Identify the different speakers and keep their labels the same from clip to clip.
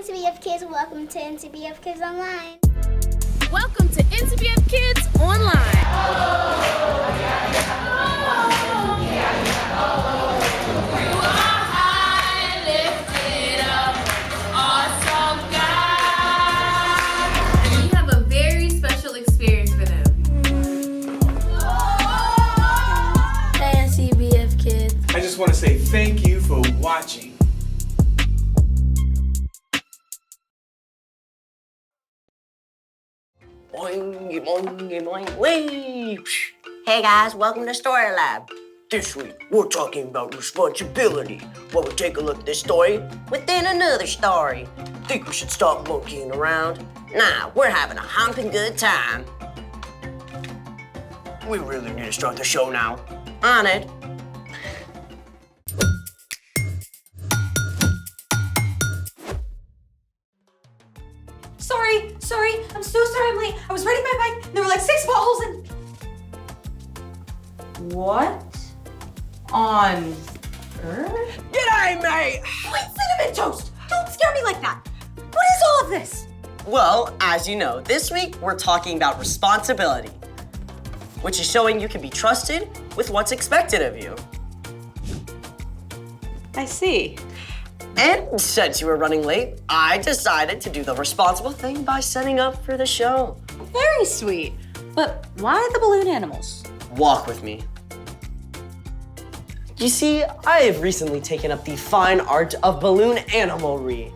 Speaker 1: NCBF Kids. Welcome to NCBF Kids Online.
Speaker 2: Welcome to NCBF Kids Online. We have a very special experience for them.
Speaker 3: Hey, NCBF Kids.
Speaker 4: I just want to say thank you for watching.
Speaker 5: Boing, boing, boing, wee. Hey guys, welcome to Story Lab. This week, we're talking about responsibility. While we take a look at this story within another story. Think we should stop monkeying around? Nah, we're having a humping good time. We really need to start the show now. On it.
Speaker 6: Sorry, I'm so sorry I'm late. I was riding my bike and there were like 6 potholes and... What on earth?
Speaker 5: G'day, mate!
Speaker 6: Wait, Cinnamon Toast! Don't scare me like that. What is all of this?
Speaker 5: Well, as you know, this week we're talking about responsibility, which is showing you can be trusted with what's expected of you.
Speaker 6: I see.
Speaker 5: And since you were running late, I decided to do the responsible thing by setting up for the show.
Speaker 6: Very sweet. But why the balloon animals?
Speaker 5: Walk with me. You see, I have recently taken up the fine art of balloon animalry.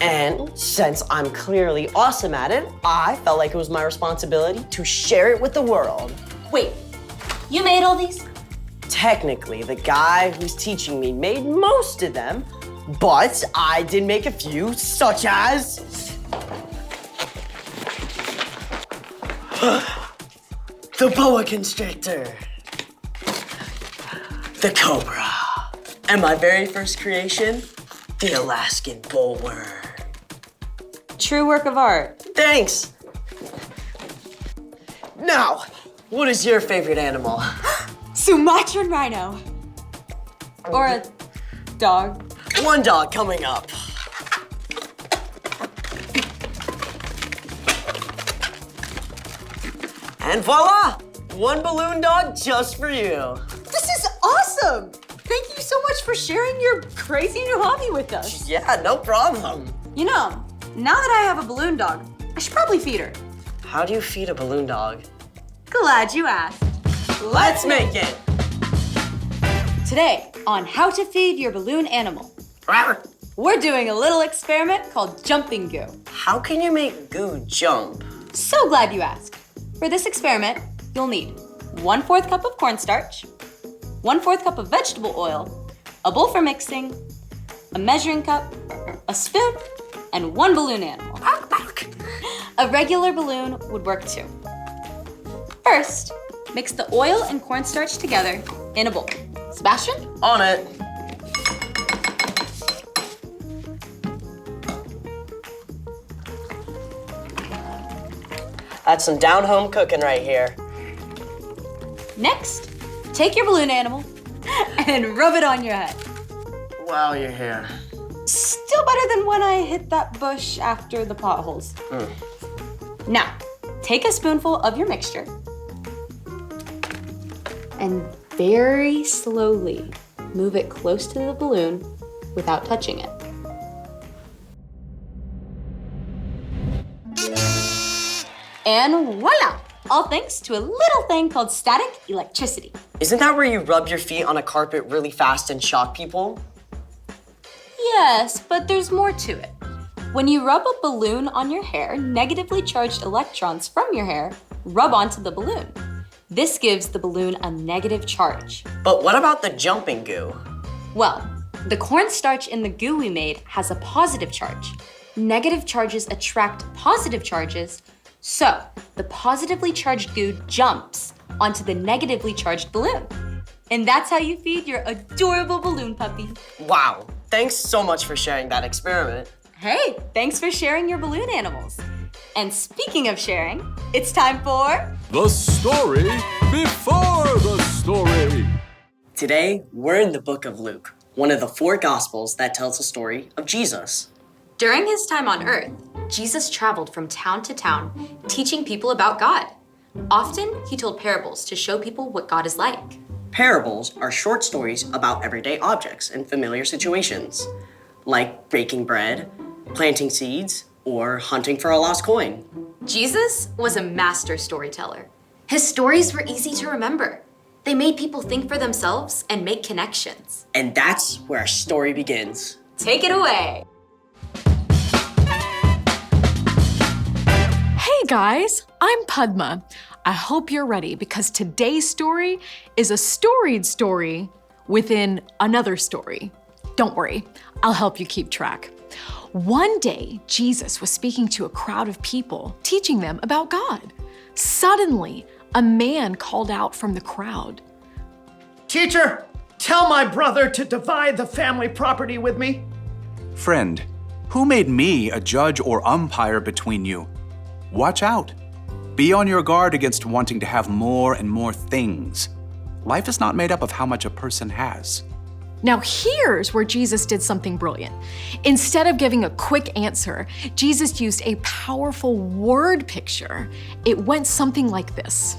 Speaker 5: And since I'm clearly awesome at it, I felt like it was my responsibility to share it with the world.
Speaker 6: Wait, you made all these?
Speaker 5: Technically, the guy who's teaching me made most of them, but I did make a few, such as... the boa constrictor, the cobra, and my very first creation, the Alaskan bullworm.
Speaker 6: True work of art.
Speaker 5: Thanks. Now, what is your favorite animal?
Speaker 6: Sumatran rhino. Or a dog.
Speaker 5: One dog coming up. And voila! One balloon dog just for you.
Speaker 6: This is awesome! Thank you so much for sharing your crazy new hobby with us.
Speaker 5: Yeah, no problem.
Speaker 6: You know, now that I have a balloon dog, I should probably feed her.
Speaker 5: How do you feed a balloon dog?
Speaker 6: Glad you asked.
Speaker 5: Let's make it.
Speaker 6: Today, on how to feed your balloon animal, we're doing a little experiment called jumping goo.
Speaker 5: How can you make goo jump?
Speaker 6: So glad you asked. For this experiment, you'll need 1/4 cup of cornstarch, 1/4 cup of vegetable oil, a bowl for mixing, a measuring cup, a spoon, and 1 balloon animal. A regular balloon would work too. First, mix the oil and cornstarch together in a bowl. Sebastian?
Speaker 5: On it. That's some down-home cooking right here.
Speaker 6: Next, take your balloon animal and rub it on your head.
Speaker 5: Wow, your hair.
Speaker 6: Still better than when I hit that bush after the potholes. Now, take a spoonful of your mixture and very slowly move it close to the balloon without touching it. And voila! All thanks to a little thing called static electricity.
Speaker 5: Isn't that where you rub your feet on a carpet really fast and shock people?
Speaker 6: Yes, but there's more to it. When you rub a balloon on your hair, negatively charged electrons from your hair rub onto the balloon. This gives the balloon a negative charge.
Speaker 5: But what about the jumping goo?
Speaker 6: Well, the cornstarch in the goo we made has a positive charge. Negative charges attract positive charges, so the positively charged goo jumps onto the negatively charged balloon. And that's how you feed your adorable balloon puppy.
Speaker 5: Wow, thanks so much for sharing that experiment.
Speaker 6: Hey, thanks for sharing your balloon animals. And speaking of sharing, it's time for...
Speaker 7: The story before the story.
Speaker 5: Today, we're in the book of Luke, one of the 4 Gospels that tells the story of Jesus.
Speaker 6: During his time on earth, Jesus traveled from town to town, teaching people about God. Often, he told parables to show people what God is like.
Speaker 5: Parables are short stories about everyday objects and familiar situations, like baking bread, planting seeds, or hunting for a lost coin.
Speaker 6: Jesus was a master storyteller. His stories were easy to remember. They made people think for themselves and make connections.
Speaker 5: And that's where our story begins.
Speaker 6: Take it away.
Speaker 8: Hey guys, I'm Padma. I hope you're ready because today's story is a storied story within another story. Don't worry, I'll help you keep track. One day, Jesus was speaking to a crowd of people, teaching them about God. Suddenly, a man called out from the crowd.
Speaker 9: Teacher, tell my brother to divide the family property with me.
Speaker 10: Friend, who made me a judge or umpire between you? Watch out. Be on your guard against wanting to have more and more things. Life is not made up of how much a person has.
Speaker 8: Now here's where Jesus did something brilliant. Instead of giving a quick answer, Jesus used a powerful word picture. It went something like this.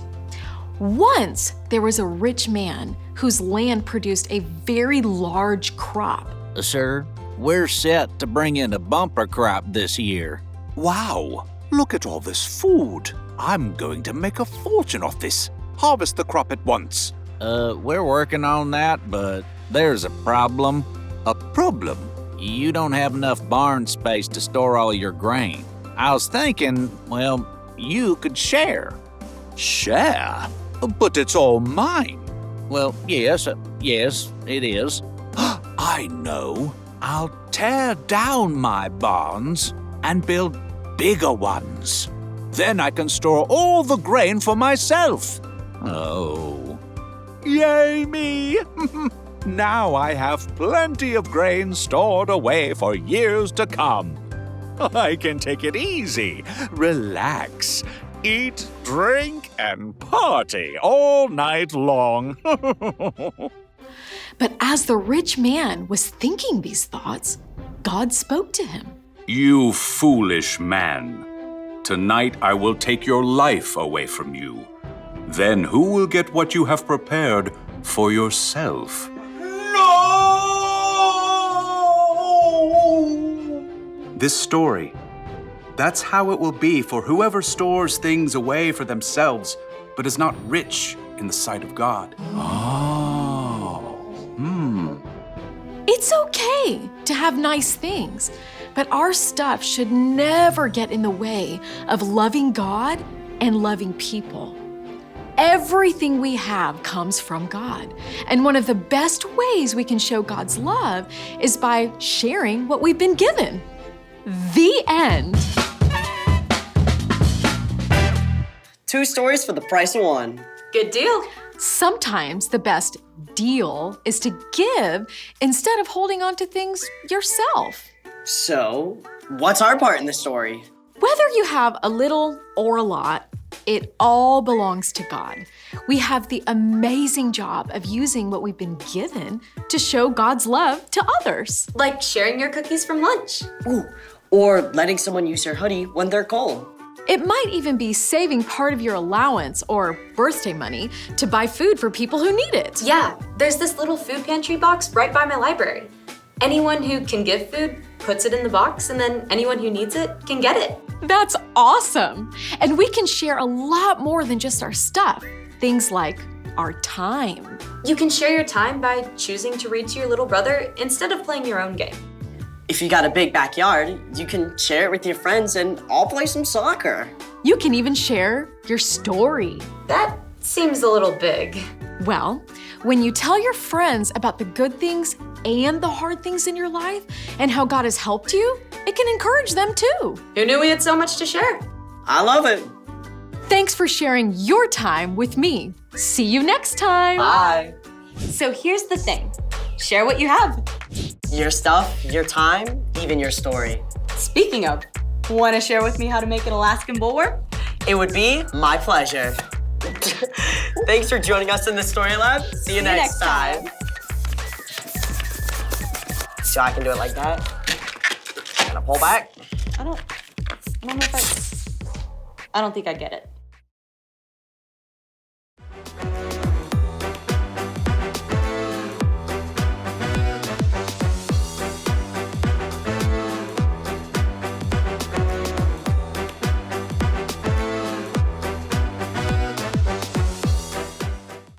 Speaker 8: Once there was a rich man whose land produced a very large crop.
Speaker 11: Sir, we're set to bring in a bumper crop this year.
Speaker 7: Wow, look at all this food. I'm going to make a fortune off this. Harvest the crop at once.
Speaker 11: We're working on that, but there's a problem.
Speaker 7: A problem?
Speaker 11: You don't have enough barn space to store all your grain. I was thinking, well, you could share.
Speaker 7: Share? But it's all mine.
Speaker 11: Well, yes, it is.
Speaker 7: I know. I'll tear down my barns and build bigger ones. Then I can store all the grain for myself.
Speaker 11: Oh.
Speaker 7: Yay me! Now I have plenty of grain stored away for years to come. I can take it easy, relax, eat, drink, and party all night long.
Speaker 8: But as the rich man was thinking these thoughts, God spoke to him.
Speaker 10: You foolish man. Tonight I will take your life away from you. Then who will get what you have prepared for yourself?
Speaker 4: No!
Speaker 10: This story, that's how it will be for whoever stores things away for themselves, but is not rich in the sight of God.
Speaker 8: It's okay to have nice things, but our stuff should never get in the way of loving God and loving people. Everything we have comes from God, and one of the best ways we can show God's love is by sharing what we've been given. The end.
Speaker 5: 2 stories for the price of 1.
Speaker 6: Good deal.
Speaker 8: Sometimes the best deal is to give instead of holding on to things yourself.
Speaker 5: So, what's our part in the story?
Speaker 8: Whether you have a little or a lot, it all belongs to God. We have the amazing job of using what we've been given to show God's love to others.
Speaker 6: Like sharing your cookies from lunch.
Speaker 5: Ooh, or letting someone use your hoodie when they're cold.
Speaker 8: It might even be saving part of your allowance or birthday money to buy food for people who need it.
Speaker 6: Yeah, there's this little food pantry box right by my library. Anyone who can give food puts it in the box, and then anyone who needs it can get it.
Speaker 8: That's awesome. And we can share a lot more than just our stuff. Things like our time.
Speaker 6: You can share your time by choosing to read to your little brother instead of playing your own game.
Speaker 5: If you got a big backyard, you can share it with your friends and all play some soccer.
Speaker 8: You can even share your story.
Speaker 6: That seems a little big.
Speaker 8: Well, when you tell your friends about the good things and the hard things in your life and how God has helped you, it can encourage them too.
Speaker 6: Who knew we had so much to share?
Speaker 5: I love it.
Speaker 8: Thanks for sharing your time with me. See you next time.
Speaker 5: Bye.
Speaker 6: So here's the thing. Share what you have.
Speaker 5: Your stuff, your time, even your story.
Speaker 6: Speaking of, want to share with me how to make an Alaskan bulwark?
Speaker 5: It would be my pleasure. Thanks for joining us in the Story Lab. See you next time. So I can do it like that. pull back.
Speaker 6: I don't know if I don't think I get it.